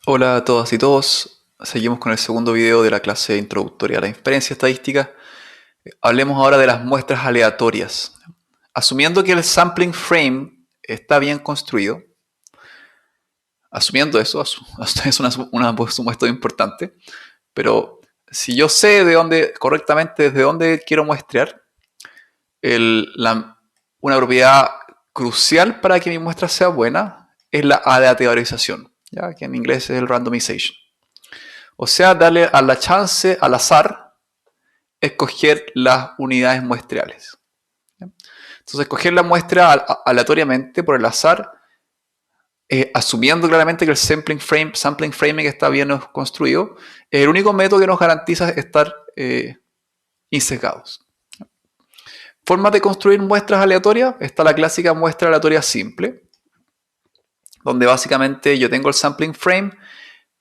Hola a todas y todos. Seguimos con el segundo video de la clase introductoria a la inferencia estadística. Hablemos ahora de las muestras aleatorias. Asumiendo que el sampling frame está bien construido, asumiendo eso, es una supuesto importante, pero si yo sé correctamente desde dónde quiero muestrear, una propiedad crucial para que mi muestra sea buena es la aleatorización, ¿ya? Que en inglés es el randomization. O sea, darle a la chance al azar escoger las unidades muestreales. Entonces, escoger la muestra aleatoriamente por el azar, asumiendo claramente que el sampling framing está bien construido, es el único método que nos garantiza estar insesgados. Formas de construir muestras aleatorias. Está la clásica muestra aleatoria simple, donde básicamente yo tengo el sampling frame.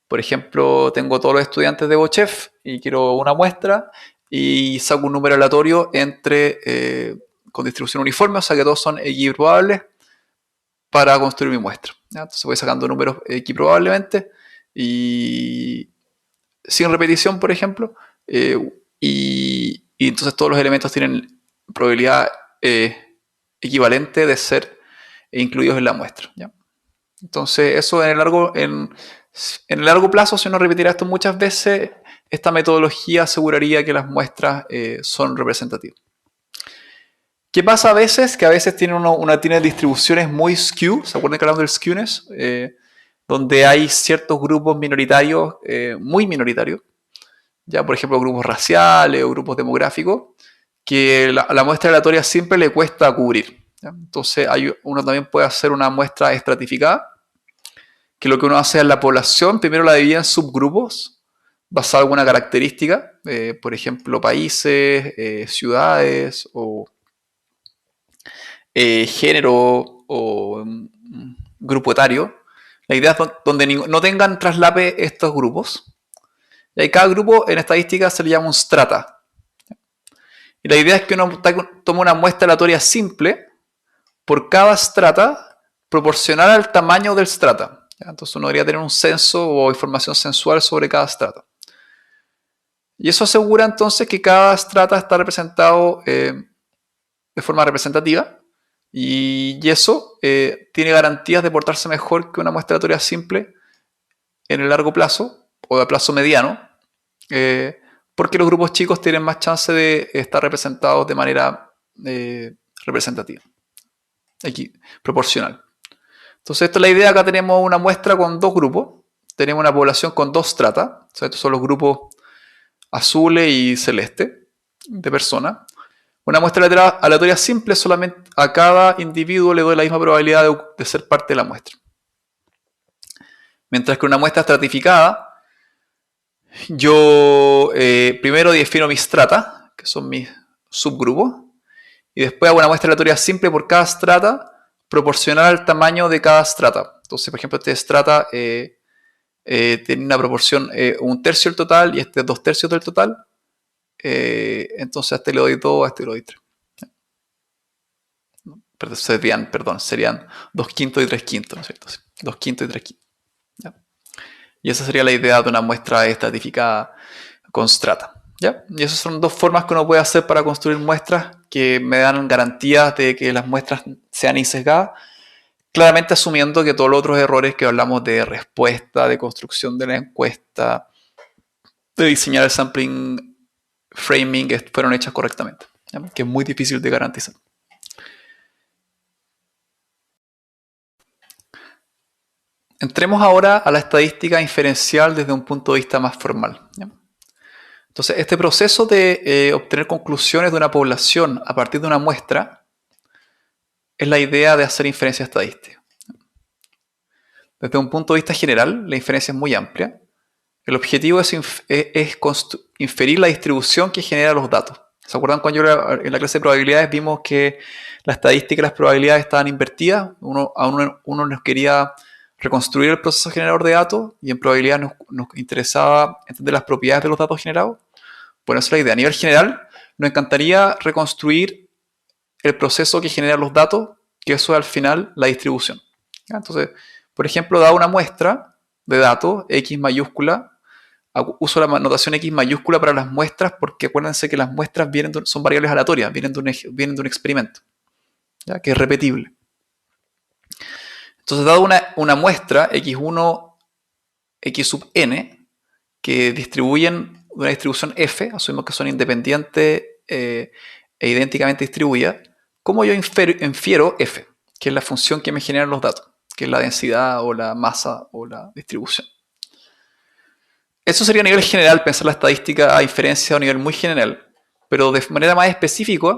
Por ejemplo, tengo todos los estudiantes de Bochef y quiero una muestra y saco un número aleatorio con distribución uniforme, o sea que todos son equiprobables para construir mi muestra. ¿Ya? Entonces voy sacando números equiprobablemente y sin repetición, por ejemplo, y entonces todos los elementos tienen probabilidad equivalente de ser incluidos en la muestra. ¿Ya? Entonces eso en el largo plazo, si uno repetiera esto muchas veces, esta metodología aseguraría que las muestras son representativas. ¿Qué pasa a veces? Que a veces tiene distribuciones muy skew. ¿Se acuerdan que hablamos del skewness? Donde hay ciertos grupos minoritarios, muy minoritarios, ya por ejemplo grupos raciales o grupos demográficos, que la muestra aleatoria siempre le cuesta cubrir. ¿Ya? Entonces uno también puede hacer una muestra estratificada, que lo que uno hace es la población, primero la divide en subgrupos, basado en alguna característica, por ejemplo países, ciudades o género o grupo etario. La idea es donde no tengan traslape estos grupos. Y cada grupo en estadística se le llama un strata. Y la idea es que uno tome una muestra aleatoria simple por cada strata proporcional al tamaño del strata. Entonces uno debería tener un censo o información sensual sobre cada strata. Y eso asegura entonces que cada strata está representado de forma representativa. Y eso tiene garantías de portarse mejor que una muestra aleatoria simple en el largo plazo o de plazo mediano, porque los grupos chicos tienen más chance de estar representados de manera representativa, aquí, proporcional. Entonces, esta es la idea. Acá tenemos una muestra con dos grupos. Tenemos una población con dos stratas. O sea, estos son los grupos azules y celeste de personas. Una muestra aleatoria simple, solamente a cada individuo le doy la misma probabilidad de ser parte de la muestra. Mientras que una muestra estratificada, yo primero defino mis strata, que son mis subgrupos, y después hago una muestra aleatoria simple por cada strata, proporcional al tamaño de cada strata. Entonces, por ejemplo, este strata tiene una proporción un tercio del total y este 2/3 del total. Entonces a este le doy 2, a este le doy 3. Serían 2 quintos y 3 quintos, ¿no es cierto? 2 quintos y 3 quintos. ¿Ya? Y esa sería la idea de una muestra estratificada con strata. ¿Ya? Y esas son dos formas que uno puede hacer para construir muestras que me dan garantías de que las muestras sean insesgadas, claramente asumiendo que todos los otros errores que hablamos de respuesta, de construcción de la encuesta, de diseñar el sampling framing, fueron hechas correctamente, ¿ya? Que es muy difícil de garantizar. Entremos ahora a la estadística inferencial desde un punto de vista más formal, ¿ya? Entonces, este proceso de obtener conclusiones de una población a partir de una muestra es la idea de hacer inferencia estadística. Desde un punto de vista general, la inferencia es muy amplia. El objetivo es inferir la distribución que genera los datos. ¿Se acuerdan cuando en la clase de probabilidades vimos que la estadística y las probabilidades estaban invertidas? Uno nos quería reconstruir el proceso generador de datos y en probabilidad nos interesaba entender las propiedades de los datos generados. Bueno, esa es la idea. A nivel general, nos encantaría reconstruir el proceso que genera los datos, que eso es al final la distribución. ¿Ya? Entonces, por ejemplo, dada una muestra, de datos, X mayúscula. Uso la notación X mayúscula para las muestras porque acuérdense que las muestras son variables aleatorias, vienen de un experimento, ¿ya? Que es repetible. Entonces, dado una muestra X1, X sub n, que distribuyen una distribución F, asumimos que son independientes e idénticamente distribuidas, ¿cómo yo infiero F? Que es la función que me genera los datos, que es la densidad o la masa o la distribución. Eso sería a nivel general, pensar la estadística a inferencia a un nivel muy general, pero de manera más específica,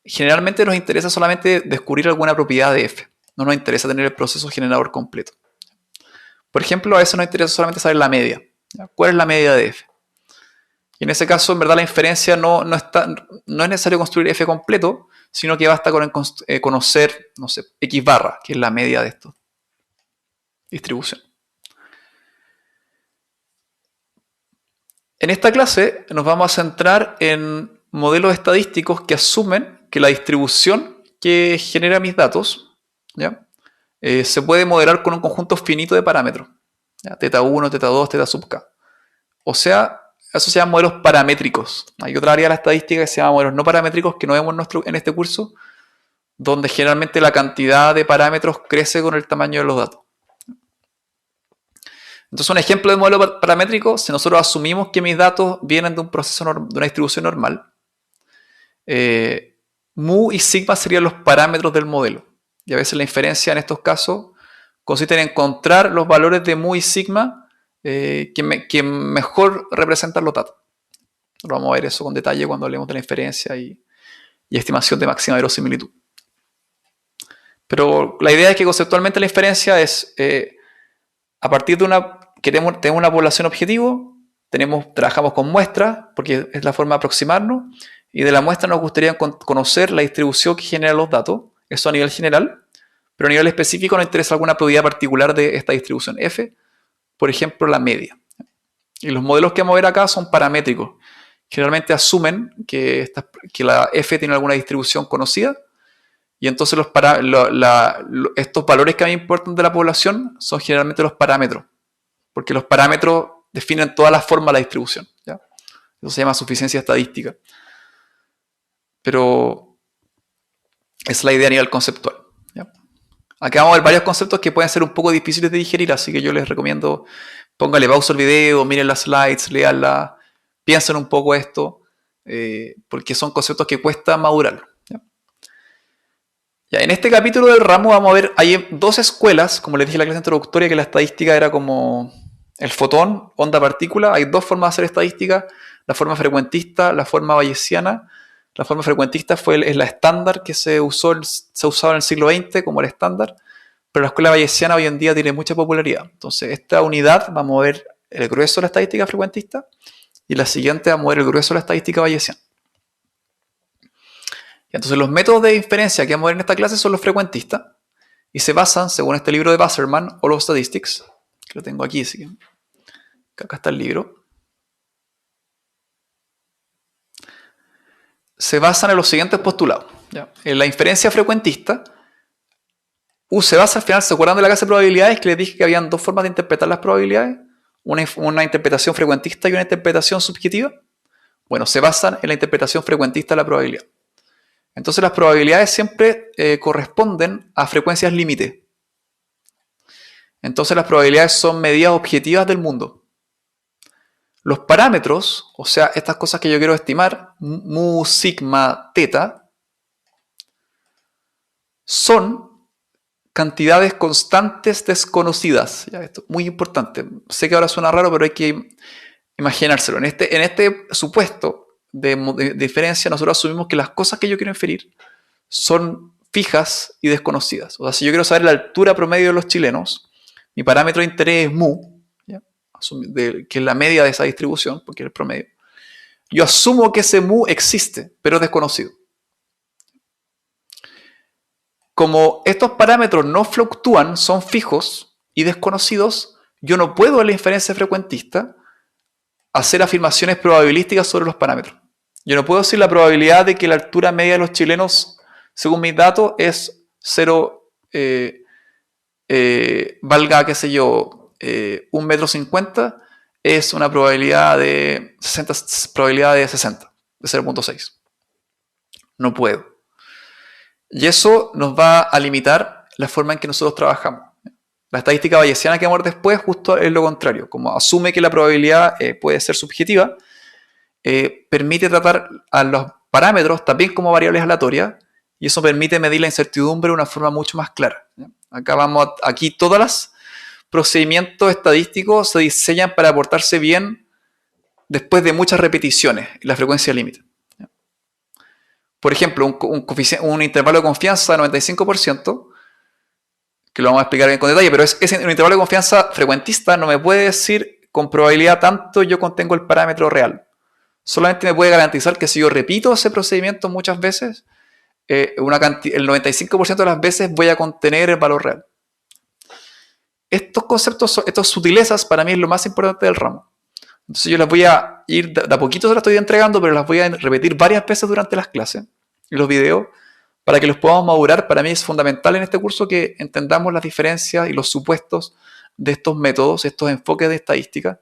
generalmente nos interesa solamente descubrir alguna propiedad de F. No nos interesa tener el proceso generador completo. Por ejemplo, a veces nos interesa solamente saber la media. ¿Cuál es la media de F? Y en ese caso, en verdad, la inferencia no es necesario construir F completo, sino que basta con conocer, no sé, X barra, que es la media de esta distribución. En esta clase nos vamos a centrar en modelos estadísticos que asumen que la distribución que genera mis datos, ¿ya? Se puede modelar con un conjunto finito de parámetros, ¿ya? Teta 1, teta 2, teta sub k. O sea, eso se llaman modelos paramétricos. Hay otra área de la estadística que se llama modelos no paramétricos que no vemos en este curso, donde generalmente la cantidad de parámetros crece con el tamaño de los datos. Entonces, un ejemplo de modelo paramétrico, si nosotros asumimos que mis datos vienen de un proceso, de una distribución normal, mu y sigma serían los parámetros del modelo. Y a veces la inferencia en estos casos consiste en encontrar los valores de mu y sigma que mejor representan los datos. Vamos a ver eso con detalle cuando hablemos de la inferencia y estimación de máxima verosimilitud. Pero la idea es que conceptualmente la inferencia es a partir de tenemos una población objetivo, trabajamos con muestras, porque es la forma de aproximarnos, y de la muestra nos gustaría conocer la distribución que genera los datos, eso a nivel general, pero a nivel específico nos interesa alguna propiedad particular de esta distribución F, por ejemplo la media. Y los modelos que vamos a ver acá son paramétricos. Generalmente asumen que la F tiene alguna distribución conocida, y entonces estos valores que a mí me importan de la población son generalmente los parámetros, porque los parámetros definen toda la forma de la distribución, ¿ya? Eso se llama suficiencia estadística. Pero esa es la idea a nivel conceptual, ¿ya? Acá vamos a ver varios conceptos que pueden ser un poco difíciles de digerir, así que yo les recomiendo, póngale pausa al video, miren las slides, leanlas, piensen un poco esto, porque son conceptos que cuesta madurar. Ya, en este capítulo del ramo vamos a ver, hay dos escuelas, como les dije en la clase introductoria, que la estadística era como el fotón, onda partícula. Hay dos formas de hacer estadística, la forma frecuentista, la forma bayesiana. La forma frecuentista es la estándar que se usaba en el siglo XX como el estándar, pero la escuela bayesiana hoy en día tiene mucha popularidad. Entonces, esta unidad vamos a ver el grueso de la estadística frecuentista y la siguiente vamos a ver el grueso de la estadística bayesiana. Entonces los métodos de inferencia que vamos a ver en esta clase son los frecuentistas y se basan, según este libro de Wasserman, All of Statistics, que lo tengo aquí, así que acá está el libro. Se basan en los siguientes postulados, ¿ya? En la inferencia frecuentista se basa al final, ¿se acuerdan de la clase de probabilidades que les dije que habían dos formas de interpretar las probabilidades? Una interpretación frecuentista y una interpretación subjetiva. Bueno, se basan en la interpretación frecuentista de la probabilidad. Entonces las probabilidades siempre corresponden a frecuencias límite. Entonces las probabilidades son medidas objetivas del mundo. Los parámetros, o sea, estas cosas que yo quiero estimar, mu, sigma, teta, son cantidades constantes desconocidas. Ya, esto es muy importante. Sé que ahora suena raro, pero hay que imaginárselo. En este supuesto de diferencia, nosotros asumimos que las cosas que yo quiero inferir son fijas y desconocidas. O sea, si yo quiero saber la altura promedio de los chilenos, mi parámetro de interés es mu, ¿ya? Que es la media de esa distribución, porque es el promedio. Yo asumo que ese mu existe, pero es desconocido. Como estos parámetros no fluctúan, son fijos y desconocidos, yo no puedo en la inferencia frecuentista hacer afirmaciones probabilísticas sobre los parámetros. Yo no puedo decir la probabilidad de que la altura media de los chilenos, según mis datos, es 0, valga, qué sé yo, 1,50 m es una probabilidad de 60, de 0,6. No puedo. Y eso nos va a limitar la forma en que nosotros trabajamos. La estadística bayesiana que vamos a ver después justo es lo contrario. Como asume que la probabilidad puede ser subjetiva, permite tratar a los parámetros también como variables aleatorias, y eso permite medir la incertidumbre de una forma mucho más clara. Aquí todos los procedimientos estadísticos se diseñan para portarse bien después de muchas repeticiones en la frecuencia límite. Por ejemplo, un intervalo de confianza de 95%, que lo vamos a explicar bien con detalle, pero un intervalo de confianza frecuentista no me puede decir con probabilidad tanto yo contengo el parámetro real. Solamente me puede garantizar que si yo repito ese procedimiento muchas veces, el 95% de las veces voy a contener el valor real. Estos conceptos, estas sutilezas, para mí es lo más importante del ramo. Entonces yo las voy a ir, de a poquito se las estoy entregando, pero las voy a repetir varias veces durante las clases y los videos, para que los podamos madurar. Para mí es fundamental en este curso que entendamos las diferencias y los supuestos de estos métodos, estos enfoques de estadística,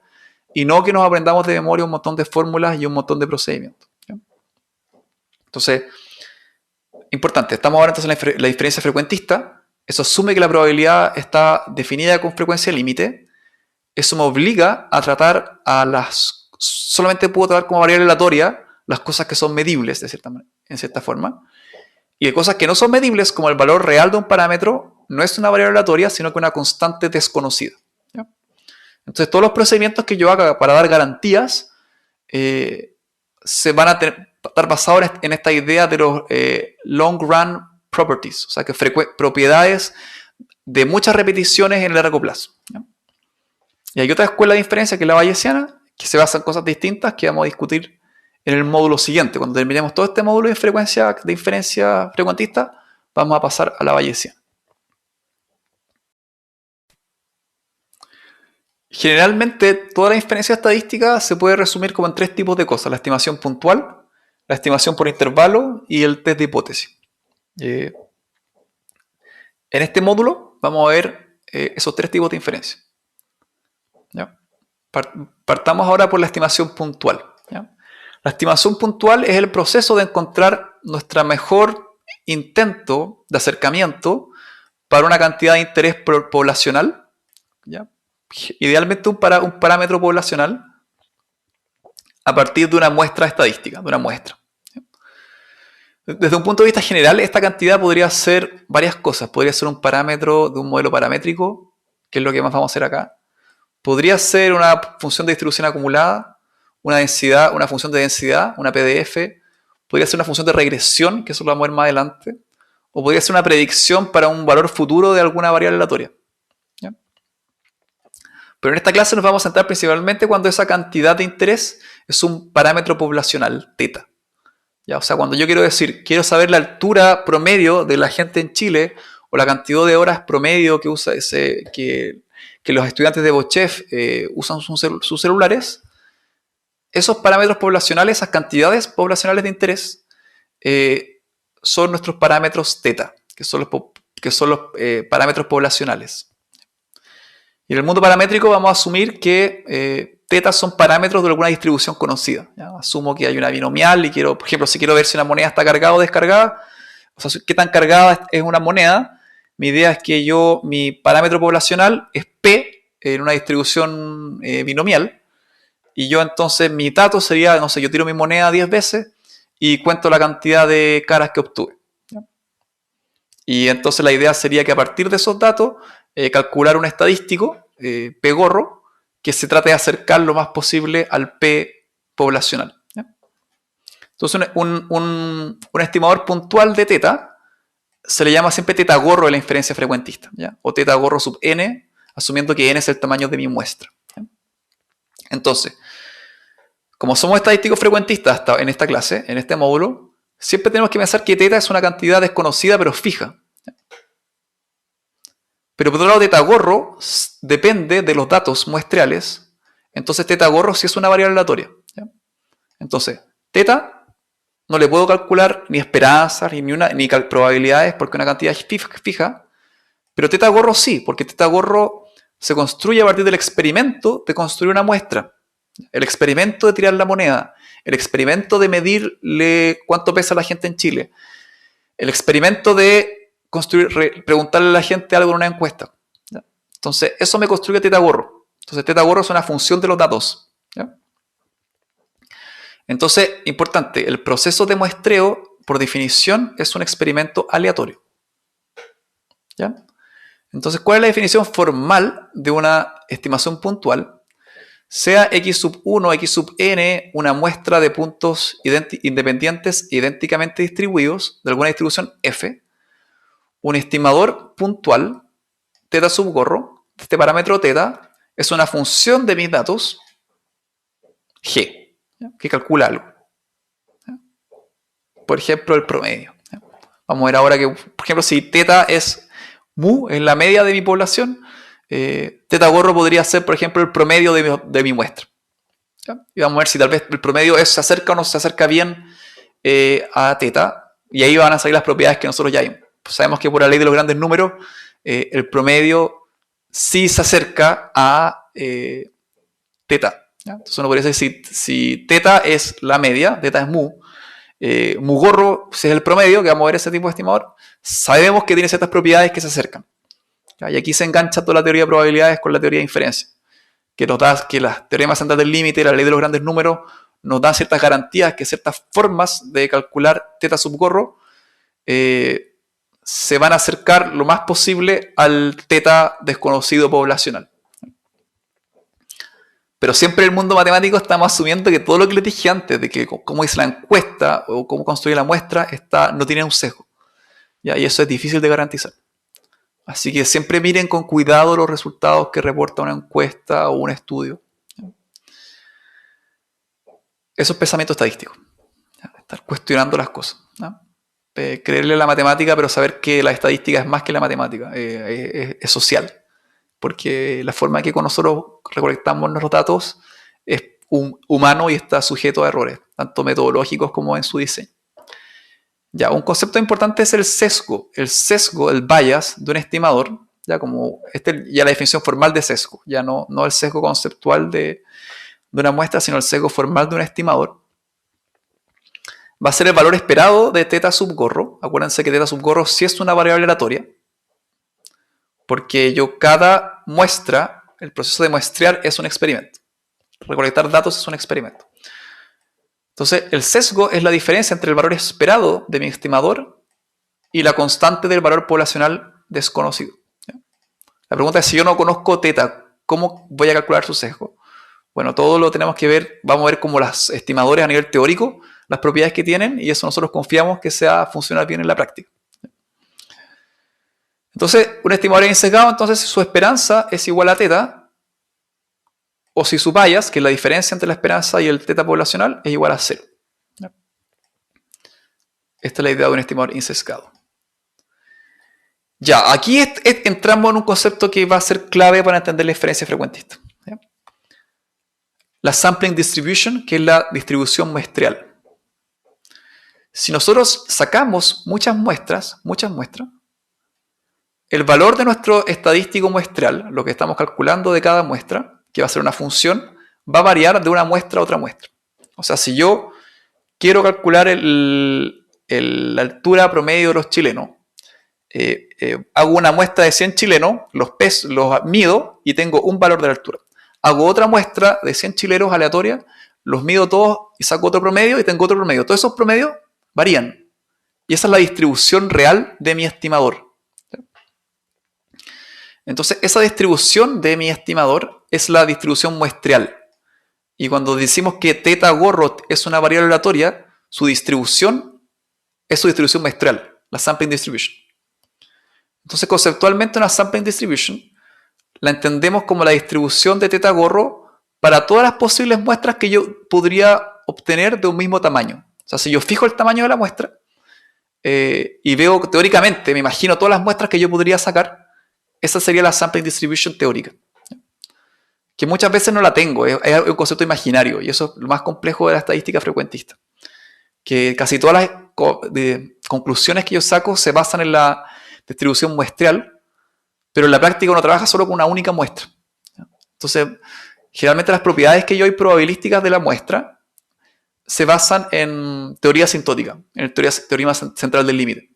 y no que nos aprendamos de memoria un montón de fórmulas y un montón de procedimientos. Entonces, importante, estamos ahora entonces en la diferencia frecuentista. Eso asume que la probabilidad está definida con frecuencia límite. Eso me obliga a tratar solamente puedo tratar como variable aleatoria las cosas que son medibles en cierta forma. Y de cosas que no son medibles, como el valor real de un parámetro, no es una variable aleatoria, sino que una constante desconocida. ¿Ya? Entonces, todos los procedimientos que yo haga para dar garantías se van a estar basados en esta idea de los long run properties, o sea, que propiedades de muchas repeticiones en el largo plazo. ¿Ya? Y hay otra escuela de inferencia que es la bayesiana, que se basa en cosas distintas que vamos a discutir en el módulo siguiente. Cuando terminemos todo este módulo de inferencia frecuentista, vamos a pasar a la bayesiana. Generalmente, toda la inferencia estadística se puede resumir como en 3 tipos de cosas: la estimación puntual, la estimación por intervalo y el test de hipótesis. En este módulo vamos a ver esos 3 tipos de inferencia. ¿Ya? Partamos ahora por la estimación puntual. ¿Ya? La estimación puntual es el proceso de encontrar nuestro mejor intento de acercamiento para una cantidad de interés poblacional, ¿ya? Idealmente un parámetro poblacional a partir de una muestra estadística, de una muestra. Desde un punto de vista general, esta cantidad podría ser varias cosas. Podría ser un parámetro de un modelo paramétrico, que es lo que más vamos a hacer acá. Podría ser una función de distribución acumulada, una función de densidad, una PDF. Podría ser una función de regresión, que eso lo vamos a ver más adelante. O podría ser una predicción para un valor futuro de alguna variable aleatoria. ¿Ya? Pero en esta clase nos vamos a centrar principalmente cuando esa cantidad de interés es un parámetro poblacional, θ. ¿Ya? O sea, cuando yo quiero saber la altura promedio de la gente en Chile, o la cantidad de horas promedio que usa que los estudiantes de Bochef usan sus celulares, esos parámetros poblacionales, esas cantidades poblacionales de interés, son nuestros parámetros θ, que son los parámetros poblacionales. Y en el mundo paramétrico vamos a asumir que θ son parámetros de alguna distribución conocida. ¿Ya? Asumo que hay una binomial y por ejemplo, si quiero ver si una moneda está cargada o descargada, o sea, qué tan cargada es una moneda, mi idea es que mi parámetro poblacional es P en una distribución binomial, y yo entonces mi dato sería, no sé, yo tiro mi moneda 10 veces y cuento la cantidad de caras que obtuve. ¿Ya? Y entonces la idea sería que a partir de esos datos calcular un estadístico, P gorro, que se trate de acercar lo más posible al P poblacional. ¿Ya? Entonces un estimador puntual de θ se le llama siempre θ gorro de la inferencia frecuentista, ¿ya? O θ gorro sub n, asumiendo que n es el tamaño de mi muestra. ¿Ya? Entonces, como somos estadísticos frecuentistas en esta clase, en este módulo, siempre tenemos que pensar que θ es una cantidad desconocida pero fija. ¿Ya? Pero por otro lado, θ gorro depende de los datos muestrales, entonces θ gorro sí es una variable aleatoria. ¿Ya? Entonces, θ no le puedo calcular ni esperanzas ni probabilidades porque una cantidad es fija, pero θ gorro sí, porque θ gorro se construye a partir del experimento de construir una muestra. El experimento de tirar la moneda, el experimento de medirle cuánto pesa la gente en Chile, el experimento de preguntarle a la gente algo en una encuesta. ¿Ya? Entonces, eso me construye teta gorro. Entonces, teta gorro es una función de los datos. ¿Ya? Entonces, importante, el proceso de muestreo, por definición, es un experimento aleatorio. ¿Ya? Entonces, ¿cuál es la definición formal de una estimación puntual? Sea x sub 1, x sub n, una muestra de puntos independientes idénticamente distribuidos de alguna distribución f, un estimador puntual, teta sub gorro, este parámetro teta, es una función de mis datos, g, ¿ya? Que calcula algo. ¿Ya? Por ejemplo, el promedio. ¿Ya? Vamos a ver ahora que, por ejemplo, si teta es mu, es la media de mi población, teta gorro podría ser, por ejemplo, el promedio de mi muestra. ¿Ya? Y vamos a ver si tal vez el promedio se acerca o no se acerca bien a teta, y ahí van a salir las propiedades que nosotros ya vimos. Pues sabemos que por la ley de los grandes números, el promedio sí se acerca a teta. ¿Ya? Entonces uno podría decir, si teta es la media, teta es mu, mu gorro si es el promedio, que vamos a ver ese tipo de estimador, sabemos que tiene ciertas propiedades que se acercan. ¿Ya? Y aquí se engancha toda la teoría de probabilidades con la teoría de inferencia, que nos da que la teoría más central del límite, la ley de los grandes números, nos dan ciertas garantías que ciertas formas de calcular teta sub gorro se van a acercar lo más posible al teta desconocido poblacional. Pero siempre en el mundo matemático estamos asumiendo que todo lo que les dije antes, de que cómo hice la encuesta o cómo construir la muestra, no tiene un sesgo. ¿Ya? Y eso es difícil de garantizar. Así que siempre miren con cuidado los resultados que reporta una encuesta o un estudio. ¿Ya? Eso es pensamiento estadístico. ¿Ya? Estar cuestionando las cosas. ¿Ya? Creerle a la matemática, pero saber que la estadística es más que la matemática. Es social. Porque la forma en que nosotros recolectamos nuestros datos es humano y está sujeto a errores, tanto metodológicos como en su diseño. Ya, un concepto importante es el sesgo. El sesgo, el bias de un estimador, ya como ya la definición formal de sesgo, ya no el sesgo conceptual de una muestra, sino el sesgo formal de un estimador. Va a ser el valor esperado de teta sub gorro. Acuérdense que teta sub gorro sí es una variable aleatoria, porque cada muestra, el proceso de muestrear es un experimento. Recolectar datos es un experimento. Entonces, el sesgo es la diferencia entre el valor esperado de mi estimador y la constante del valor poblacional desconocido. ¿Ya? La pregunta es, si yo no conozco teta, ¿cómo voy a calcular su sesgo? Bueno, todo lo tenemos que ver, vamos a ver como los estimadores a nivel teórico, las propiedades que tienen, y eso nosotros confiamos que funciona bien en la práctica. Entonces, un estimador insesgado, entonces su esperanza es igual a teta, o si su bias, que es la diferencia entre la esperanza y el teta poblacional, es igual a 0. ¿Ya? Esta es la idea de un estimador insesgado. Ya, aquí entramos en un concepto que va a ser clave para entender la inferencia frecuentista. ¿Ya? La sampling distribution, que es la distribución muestreal. Si nosotros sacamos muchas muestras, el valor de nuestro estadístico muestral, lo que estamos calculando de cada muestra, que va a ser una función, va a variar de una muestra a otra muestra. O sea, si yo quiero calcular la altura promedio de los chilenos, hago una muestra de 100 chilenos, los mido y tengo un valor de la altura. Hago otra muestra de 100 chilenos aleatoria, los mido todos y saco otro promedio y tengo otro promedio. Todos esos promedios varían. Y esa es la distribución real de mi estimador. Entonces, esa distribución de mi estimador es la distribución muestreal. Y cuando decimos que teta gorro es una variable aleatoria, su distribución es su distribución muestreal, la sampling distribution. Entonces, conceptualmente, una sampling distribution la entendemos como la distribución de teta gorro para todas las posibles muestras que yo podría obtener de un mismo tamaño. O sea, si yo fijo el tamaño de la muestra y veo teóricamente, me imagino todas las muestras que yo podría sacar, esa sería la sampling distribution teórica. Que muchas veces no la tengo, es un concepto imaginario, y eso es lo más complejo de la estadística frecuentista. Que casi todas las conclusiones que yo saco se basan en la distribución muestreal, pero en la práctica uno trabaja solo con una única muestra. Entonces, generalmente las propiedades que yo hay probabilísticas de la muestra se basan en teoría asintótica, en el teorema central del límite.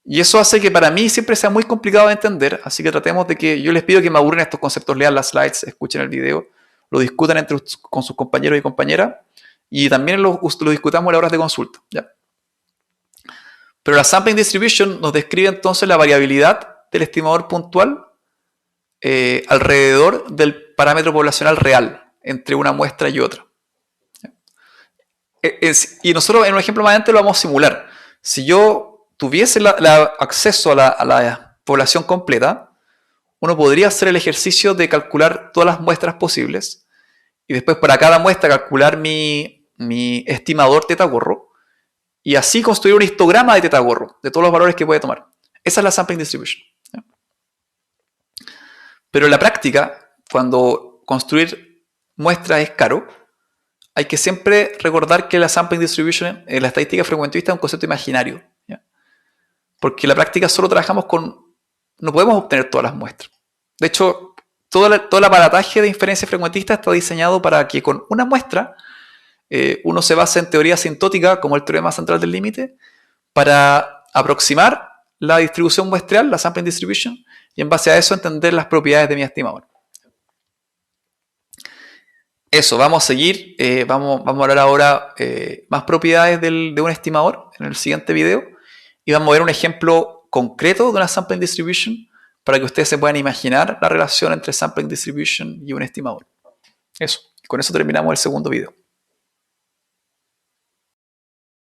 Y eso hace que para mí siempre sea muy complicado de entender, así que tratemos de que, yo les pido que me aburren estos conceptos, lean las slides, escuchen el video, lo discutan con sus compañeros y compañeras, y también lo discutamos en las horas de consulta. ¿Ya? Pero la sampling distribution nos describe entonces la variabilidad del estimador puntual alrededor del parámetro poblacional real entre una muestra y otra. Y nosotros en un ejemplo más adelante lo vamos a simular. Si yo tuviese acceso a la población completa, uno podría hacer el ejercicio de calcular todas las muestras posibles y después para cada muestra calcular mi estimador teta-gorro y así construir un histograma de teta-gorro, de todos los valores que puede tomar. Esa es la sampling distribution. Pero en la práctica, cuando construir muestras es caro, hay que siempre recordar que la sampling distribution en la estadística frecuentivista es un concepto imaginario. ¿Ya? Porque en la práctica solo trabajamos no podemos obtener todas las muestras. De hecho, todo el aparataje de inferencia frecuentista está diseñado para que con una muestra uno se base en teoría asintótica, como el teorema central del límite, para aproximar la distribución muestreal, la sampling distribution, y en base a eso entender las propiedades de mi estimador. Eso, vamos a seguir, vamos a hablar ahora más propiedades de un estimador en el siguiente video y vamos a ver un ejemplo concreto de una sampling distribution para que ustedes se puedan imaginar la relación entre sampling distribution y un estimador. Eso, con eso terminamos el segundo video.